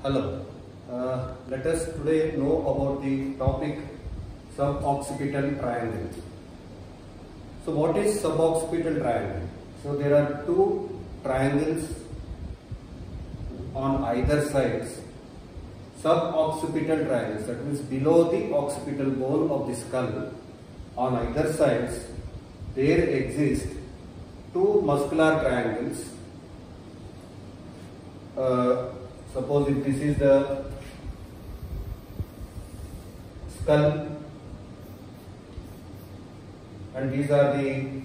Hello. Let us today know about the topic suboccipital triangle. So what is suboccipital triangle? So there are two triangles on either sides. Suboccipital triangles, that means below the occipital bone of the skull, on either sides there exist two muscular triangles. Suppose if this is the skull and these are the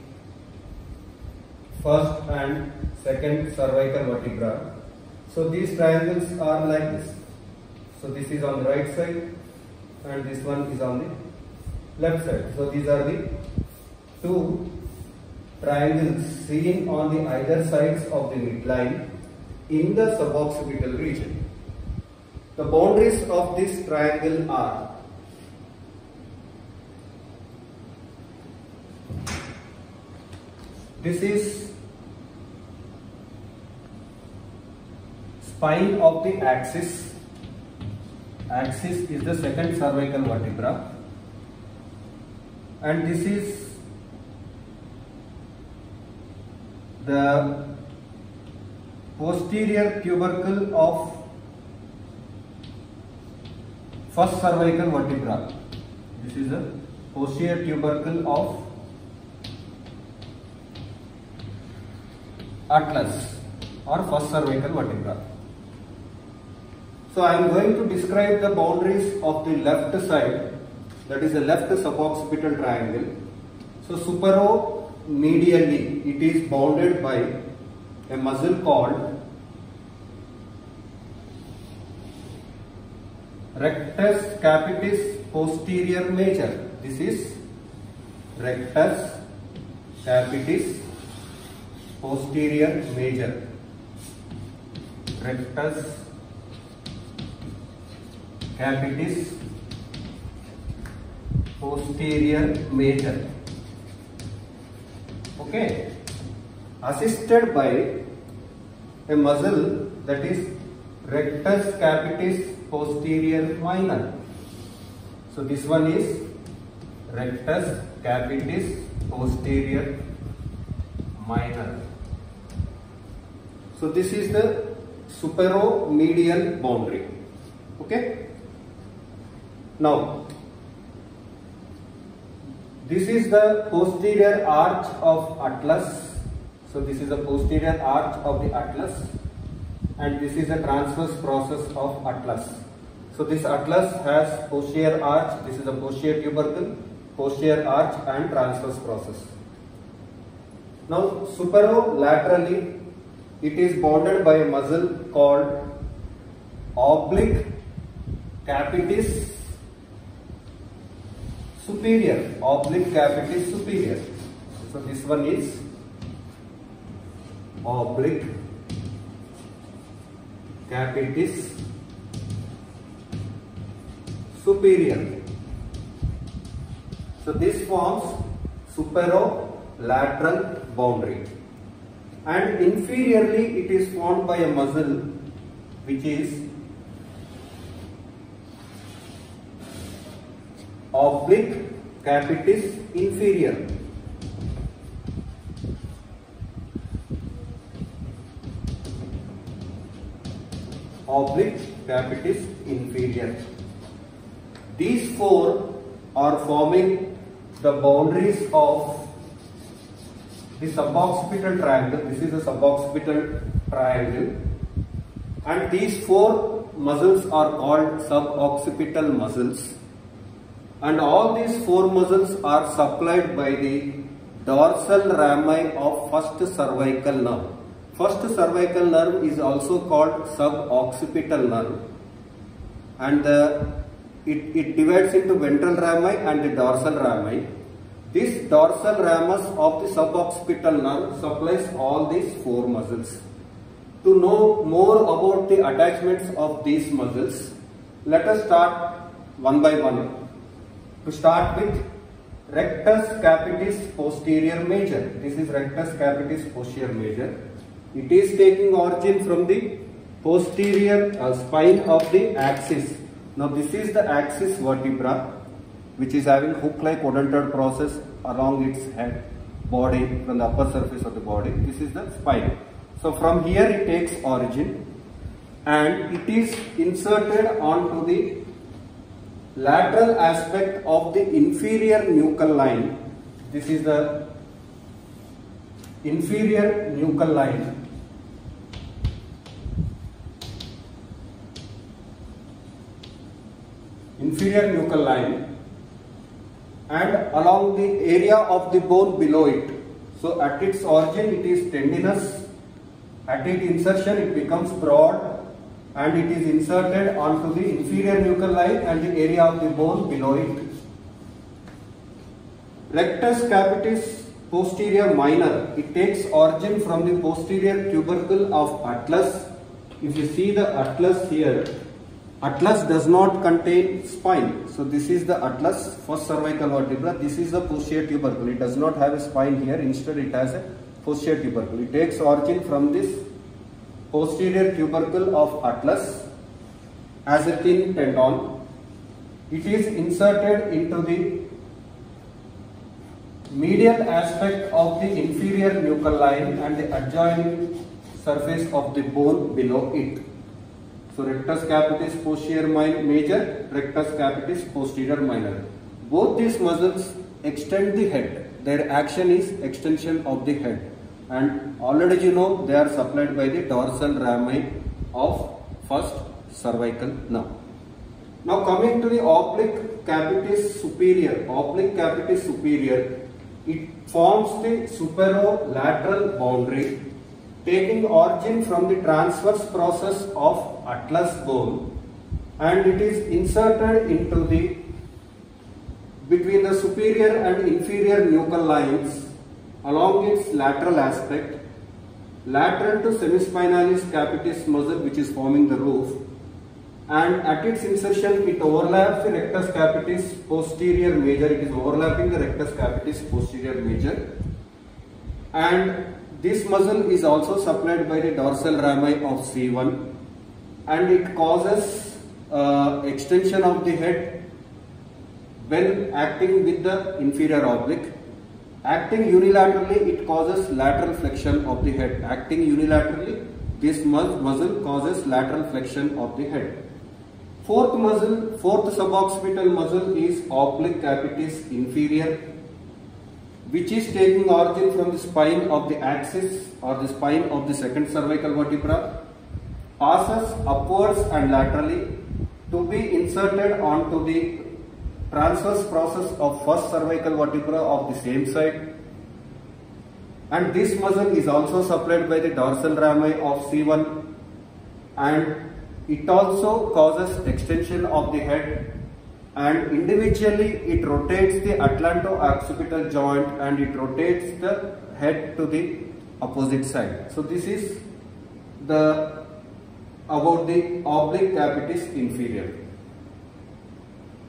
first and second cervical vertebra. So these triangles are like this. So this is on the right side and this one is on the left side. So these are the two triangles seen on the either sides of the midline in the suboccipital region. The boundaries of this triangle are this is spine of the axis. Axis is the second cervical vertebra, and this is the posterior tubercle of first cervical vertebra. This is the posterior tubercle of atlas or first cervical vertebra. So I am going to describe the boundaries of the left side, that is the left suboccipital triangle. So superomedially it is bounded by a muscle called rectus capitis posterior major. This is rectus capitis posterior major. Rectus capitis posterior major. Okay, assisted by a muscle that is rectus capitis posterior minor. So this one is rectus capitis posterior minor. So this is the superomedial boundary. Okay. Now this is the posterior arch of atlas. So this is the posterior arch of the atlas, and this is the transverse process of atlas. So this atlas has posterior arch, this is the posterior tubercle, posterior arch and transverse process. Now superolaterally it is bounded by a muscle called oblique capitis superior. Oblique capitis superior. So this one is oblique capitis superior. So this forms superolateral boundary, and inferiorly it is formed by a muscle which is oblique capitis inferior. Oblique capitis inferior. These four are forming the boundaries of the suboccipital triangle. This is the suboccipital triangle, and these four muscles are called suboccipital muscles, and all these four muscles are supplied by the dorsal rami of first cervical nerve. First cervical nerve is also called suboccipital nerve, and it divides into ventral rami and the dorsal rami. This dorsal ramus of the suboccipital nerve supplies all these four muscles. To know more about the attachments of these muscles, let us start one by one. To start with, rectus capitis posterior major. This is rectus capitis posterior major. It is taking origin from the posterior spine of the axis. Now this is the axis vertebra, which is having hook-like odontoid process along its head, body, from the upper surface of the body. This is the spine. So from here it takes origin and it is inserted onto the lateral aspect of the inferior nuchal line. This is the inferior nuchal line. Inferior nuchal line, and along the area of the bone below it. So at its origin it is tendinous, at its insertion it becomes broad and it is inserted onto the inferior nuchal line and the area of the bone below it. Rectus capitis posterior minor, it takes origin from the posterior tubercle of atlas. If you see the atlas here, atlas does not contain spine. So this is the atlas, first cervical vertebra. This is the posterior tubercle. It does not have a spine here. Instead it has a posterior tubercle. It takes origin from this posterior tubercle of atlas as a thin tendon. It is inserted into the medial aspect of the inferior nuchal line and the adjoining surface of the bone below it. So rectus capitis posterior major, rectus capitis posterior minor. Both these muscles extend the head. Their action is extension of the head. And already you know they are supplied by the dorsal rami of first cervical nerve. Now coming to the oblique capitis superior. Oblique capitis superior, it forms the superolateral boundary taking origin from the transverse process of atlas bone, and it is inserted into the between the superior and inferior nuchal lines along its lateral aspect, lateral to semispinalis capitis muscle, which is forming the roof, and at its insertion it overlaps the rectus capitis posterior major. It is overlapping the rectus capitis posterior major, and this muscle is also supplied by the dorsal rami of C1, and it causes extension of the head when acting with the inferior oblique. Acting unilaterally, it causes lateral flexion of the head. Acting unilaterally, this muscle causes lateral flexion of the head. Fourth suboccipital muscle is oblique capitis inferior, which is taking origin from the spine of the axis or the spine of the second cervical vertebra, passes upwards and laterally to be inserted onto the transverse process of first cervical vertebra of the same side, and this muscle is also supplied by the dorsal rami of C1, and it also causes extension of the head, and individually it rotates the atlanto-occipital joint and it rotates the head to the opposite side. So this is about the oblique capitis inferior.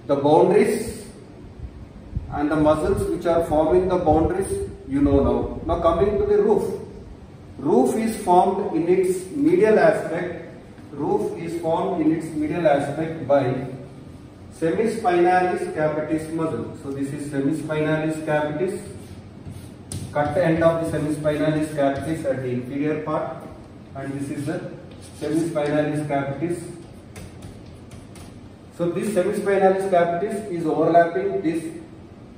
The boundaries and the muscles which are forming the boundaries you know now. Now coming to the roof. Roof is formed in its medial aspect. Roof is formed in its medial aspect by semispinalis capitis muscle. So this is semispinalis capitis, cut end of the semispinalis capitis at the inferior part, and this is the semispinalis capitis. So this semispinalis capitis is overlapping this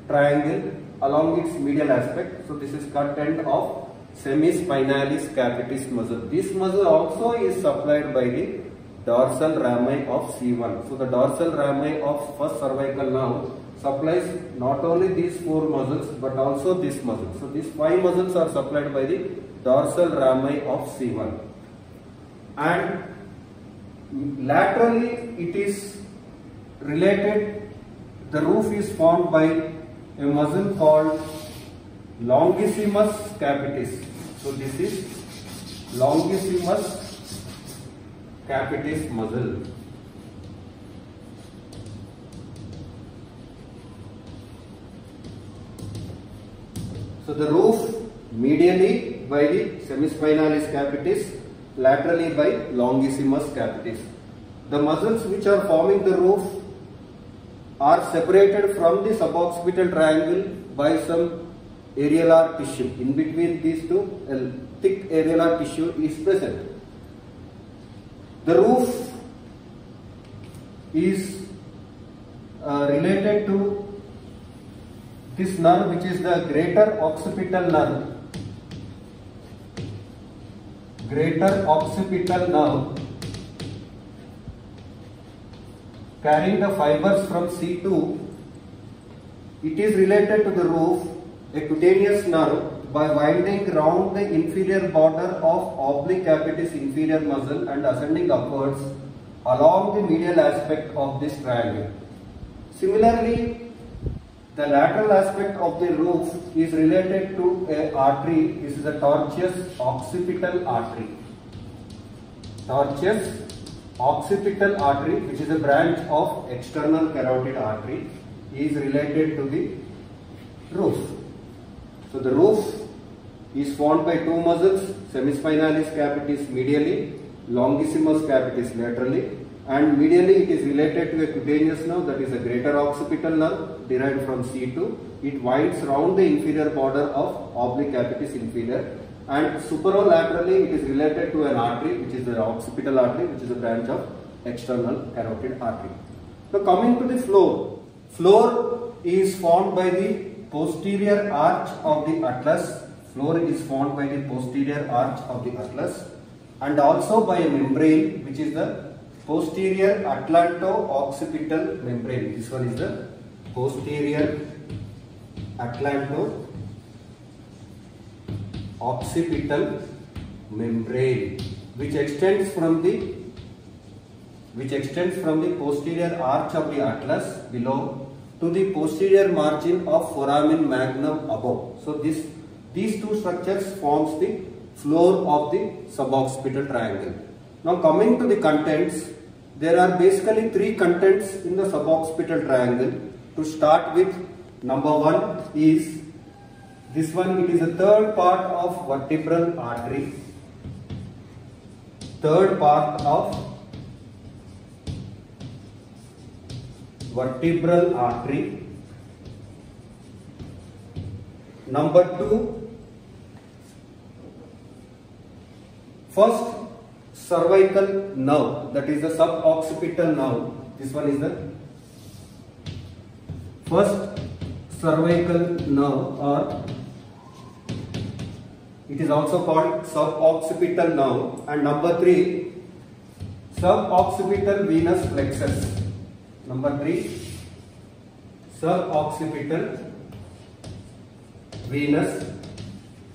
triangle along its medial aspect. So this is cut end of semispinalis capitis muscle. This muscle also is supplied by the dorsal rami of C1. So the dorsal rami of first cervical nerve supplies not only these four muscles but also this muscle. So these five muscles are supplied by the dorsal rami of C1. And laterally it is related, the roof is formed by a muscle called longissimus capitis. So this is longissimus capitis muscle. So the roof medially by the semispinalis capitis laterally by longissimus capitis. The muscles which are forming the roof are separated from the suboccipital triangle by some areolar tissue. In between these two, a thick areolar tissue is present. The roof is related to this nerve, which is the greater occipital nerve. Greater occipital nerve carrying the fibers from C2. It is related to the roof, a cutaneous nerve, by winding round the inferior border of oblique capitis inferior muscle and ascending upwards along the medial aspect of this triangle. Similarly, the lateral aspect of the roof is related to an artery. This is a tortuous occipital artery. Tortuous occipital artery, which is a branch of external carotid artery, is related to the roof. So the roof is formed by two muscles, semispinalis capitis medially, longissimus capitis laterally, and medially it is related to a cutaneous nerve, that is a greater occipital nerve derived from C2. It winds round the inferior border of oblique capitis inferior, and superolaterally it is related to an artery, which is the occipital artery, which is a branch of external carotid artery. Now coming to the floor. Floor is formed by the posterior arch of the atlas. Floor is formed by the posterior arch of the atlas and also by a membrane, which is the posterior atlanto-occipital membrane. This one is the posterior atlanto-occipital membrane, which extends from the posterior arch of the atlas below to the posterior margin of foramen magnum above. So these two structures forms the floor of the suboccipital triangle. Now coming to the contents, there are basically three contents in the suboccipital triangle. To start with, number one is this one. It is a third part of vertebral artery. Third part of vertebral artery. Number two, first cervical nerve, that is the suboccipital nerve. This one is the first cervical nerve, or it is also called suboccipital nerve. And number three, suboccipital venous plexus. Number three, suboccipital venous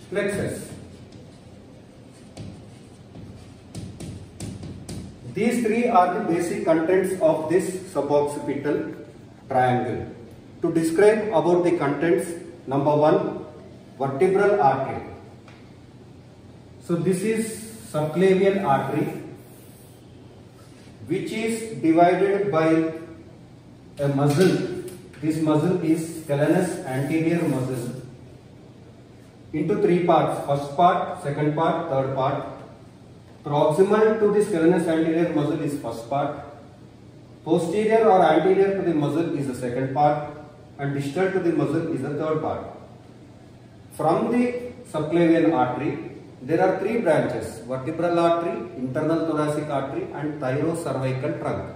plexus. These three are the basic contents of this suboccipital triangle. To describe about the contents, number one, vertebral artery. So this is subclavian artery, which is divided by a muscle. This muscle is scalenus anterior muscle into three parts: first part, second part, third part. Proximal to the scalenus anterior muscle is first part, posterior or anterior to the muscle is the second part, and distal to the muscle is the third part. From the subclavian artery, there are three branches: vertebral artery, internal thoracic artery, and thyrocervical trunk.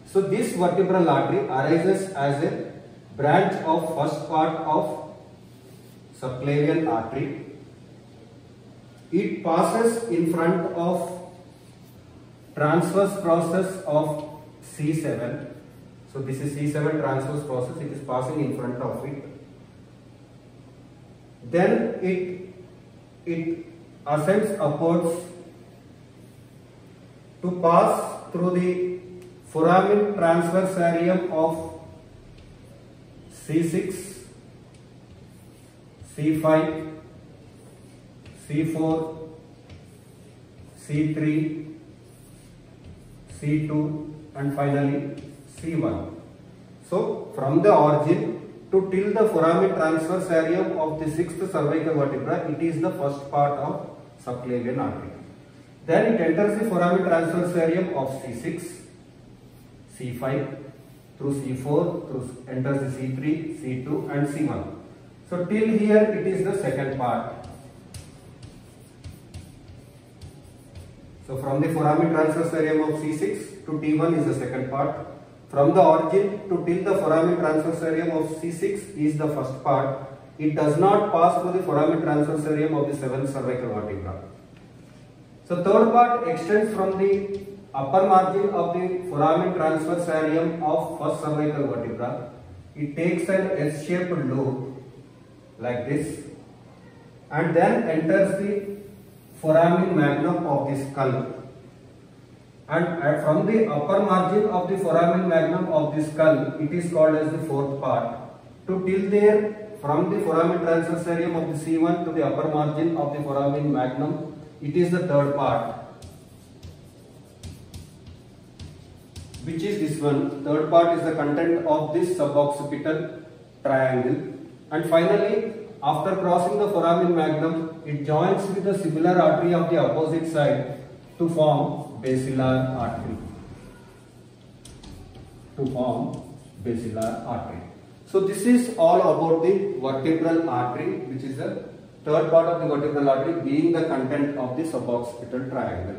So this vertebral artery arises as a branch of first part of subclavian artery. It passes in front of transverse process of C7. So this is C7 transverse process. It is passing in front of it. Then it ascends upwards to pass through the foramen transversarium of C6, C5, C4, C3, C2 and finally C1. So from the origin to till the foramen transversarium of the sixth cervical vertebra, it is the first part of subclavian artery. Then it enters the foramen transverse areum of C6, C5 through C4, through enters the C3, C2 and C1. So till here it is the second part. So from the foramen transverse areum of C6 to T1 is the second part. From the origin to till the foramen transverse areum of C6 is the first part. It does not pass through the foramen transverse areum of the 7th cervical vertebra. So third part extends from the upper margin of the foramen transverse areum of first cervical vertebra. It takes an S-shaped loop like this and then enters the foramen magnum of the skull. And from the upper margin of the foramen magnum of the skull, it is called as the fourth part. To till there, from the foramen transverse areum of the C1 to the upper margin of the foramen magnum, it is the third part, which is this one. Third part is the content of this suboccipital triangle. And finally, after crossing the foramen magnum, it joins with the similar artery of the opposite side to form basilar artery. So this is all about the vertebral artery, which is the third part of the vertebral artery, being the content of the suboccipital triangle.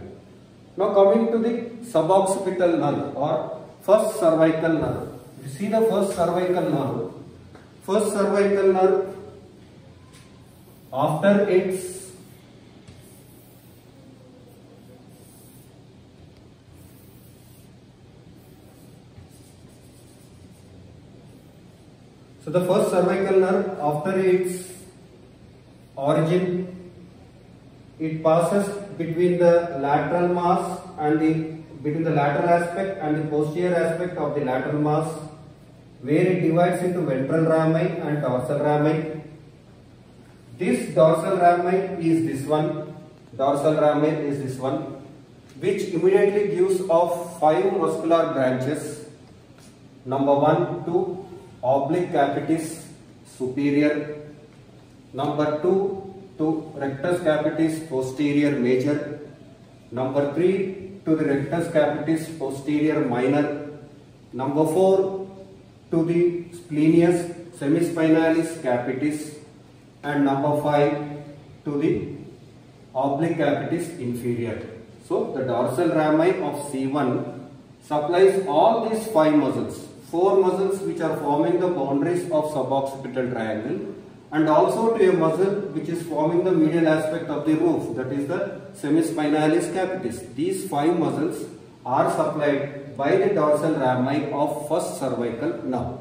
Now coming to the suboccipital nerve or first cervical nerve. You see the first cervical nerve. First cervical nerve, after its the first cervical nerve, after its origin, it passes between the lateral mass and between the lateral aspect and the posterior aspect of the lateral mass, where it divides into ventral rami and dorsal rami. This dorsal rami is this one, which immediately gives off 5 muscular branches. Number 1 to oblique capitis superior, number 2 to rectus capitis posterior major, number 3 to the rectus capitis posterior minor, number 4 to the splenius semispinalis capitis, and number 5 to the oblique capitis inferior. So the dorsal rami of C1 supplies all these 5 muscles. 4 muscles which are forming the boundaries of suboccipital triangle, and also to a muscle which is forming the medial aspect of the roof, that is the semispinalis capitis. These 5 muscles are supplied by the dorsal rami of first cervical nerve.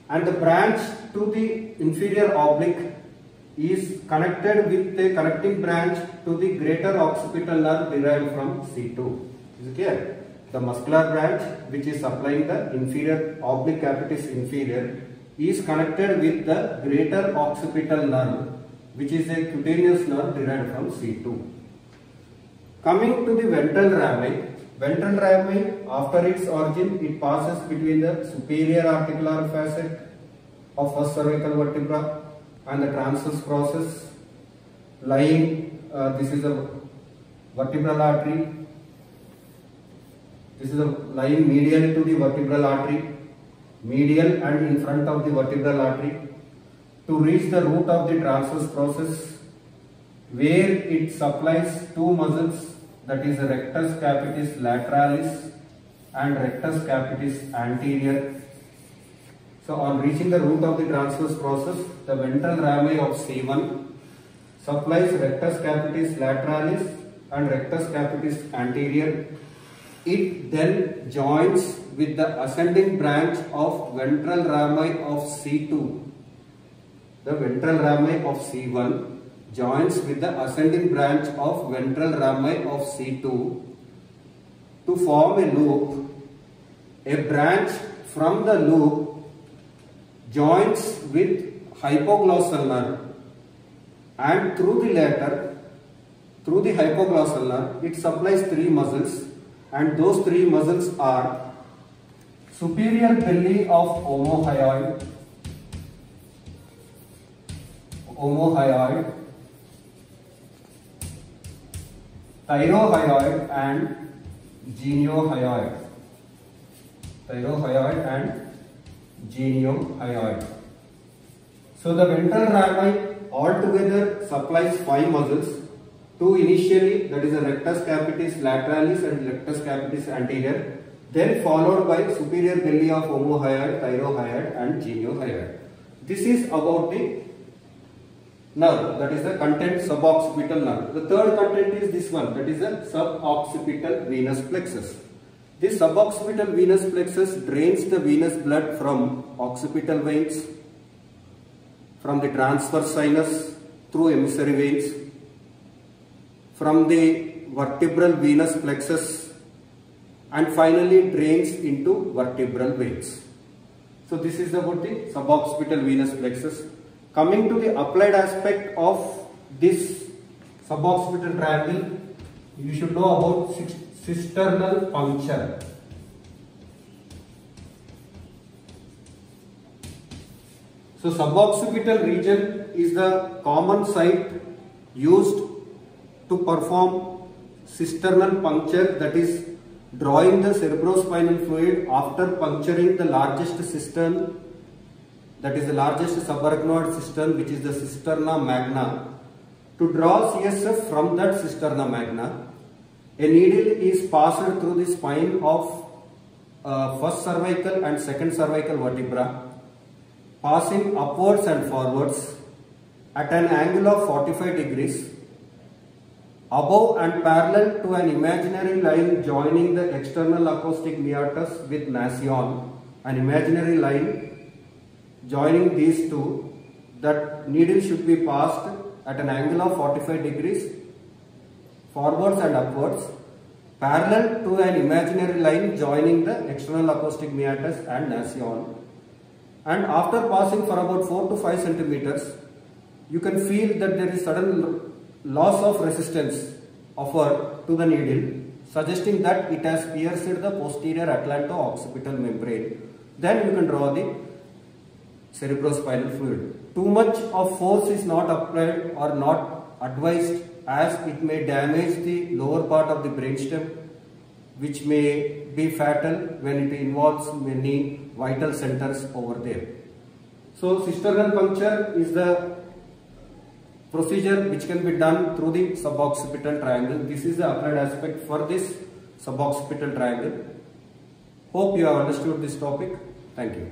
And the branch to the inferior oblique is connected with a connecting branch to the greater occipital nerve derived from C2. Is it clear? The muscular branch which is supplying the inferior oblique capitis inferior is connected with the greater occipital nerve, which is a cutaneous nerve derived from C2. Coming to the ventral rami, after its origin, it passes between the superior articular facet of first cervical vertebra and the transverse process lying, this is a vertebral artery. This is lying medial to the vertebral artery, medial and in front of the vertebral artery, to reach the root of the transverse process, where it supplies 2 muscles, that is rectus capitis lateralis and rectus capitis anterior. So on reaching the root of the transverse process, the ventral rami of C1 supplies rectus capitis lateralis and rectus capitis anterior. It then joins with the ascending branch of ventral rami of C2. The ventral rami of C1 joins with the ascending branch of ventral rami of C2 to form a loop. A branch from the loop joins with hypoglossal nerve, and through the latter, through the hypoglossal nerve, it supplies 3 muscles. And those 3 muscles are superior belly of omohyoid, thyrohyoid and geniohyoid. Thyrohyoid and geniohyoid. So the ventral rami altogether supplies 5 muscles. 2 initially, that is the rectus capitis lateralis and rectus capitis anterior, then followed by superior belly of omohyoid, thyrohyoid and geniohyoid. This is about the nerve, that is the content suboccipital nerve. The third content is this one, that is the suboccipital venous plexus. This suboccipital venous plexus drains the venous blood from occipital veins, from the transverse sinus through emissary veins, from the vertebral venous plexus, and finally drains into vertebral veins. So this is about the suboccipital venous plexus. Coming to the applied aspect of this suboccipital triangle, you should know about cisternal puncture. So suboccipital region is the common site used to perform cisternal puncture, that is drawing the cerebrospinal fluid after puncturing the largest cistern, that is the largest subarachnoid cistern, which is the cisterna magna. To draw CSF from that cisterna magna, a needle is passed through the spine of first cervical and second cervical vertebra, passing upwards and forwards at an angle of 45 degrees above and parallel to an imaginary line joining the external acoustic meatus with nasion. An imaginary line joining these two, that needle should be passed at an angle of 45 degrees forwards and upwards, parallel to an imaginary line joining the external acoustic meatus and nasion. And after passing for about 4 to 5 centimeters, you can feel that there is sudden loss of resistance offered to the needle, suggesting that it has pierced the posterior atlanto-occipital membrane. Then you can draw the cerebrospinal fluid. Too much of force is not applied or not advised, as it may damage the lower part of the brainstem, which may be fatal when it involves many vital centers over there. So cisternal puncture is the procedure which can be done through the suboccipital triangle. This is the applied aspect for this suboccipital triangle. Hope you have understood this topic. Thank you.